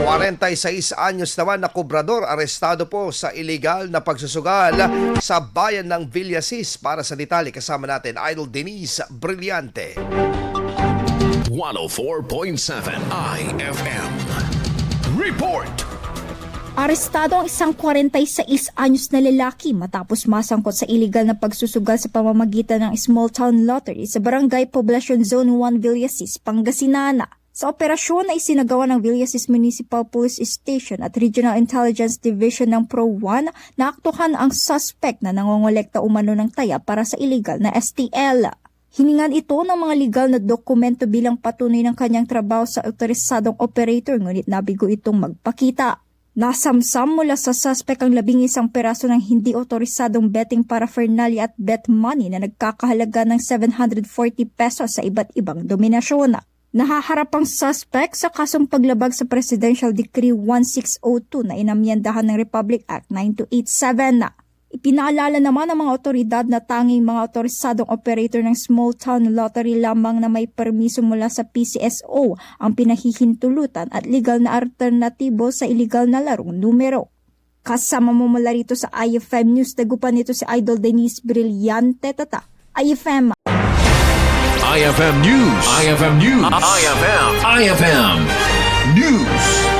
46 anyos naman na kobrador arestado po sa illegal na pagsusugal sa bayan ng Villasis. Para sa detalye kasama natin Idol Denise Brillante. 104.7 IFM Report. Arestado ang isang 46 anyos na lalaki matapos masangkot sa iligal na pagsusugal sa pamamagitan ng small town lottery sa Barangay Poblacion Zone 1 Villasis, Pangasinan. Sa operasyon na isinagawa ng Villasis Municipal Police Station at Regional Intelligence Division ng Pro-1, naaktuhan ang suspect na nangongolekta umano ng taya para sa illegal na STL. Hiningan ito ng mga legal na dokumento bilang patunay ng kanyang trabaho sa otorisadong operator, ngunit nabigo itong magpakita. Nasamsam mula sa suspect ang 11 peraso ng hindi otorisadong betting paraphernalia at bet money na nagkakahalaga ng 740 pesos sa iba't ibang dominasyon. Nahaharap ang suspect sa kasong paglabag sa Presidential Decree 1602 na inamyendahan ng Republic Act 9287. Ipinaalala naman ng mga otoridad na tanging mga otorisadong operator ng small town lottery lamang na may permiso mula sa PCSO ang pinahihintulutan at legal na alternatibo sa illegal na larong numero. Kasama mo mula rito sa IFM News, dagupan nito si Idol Denise Brillante, Tata. IFM IFM News. IFM News. IFM News.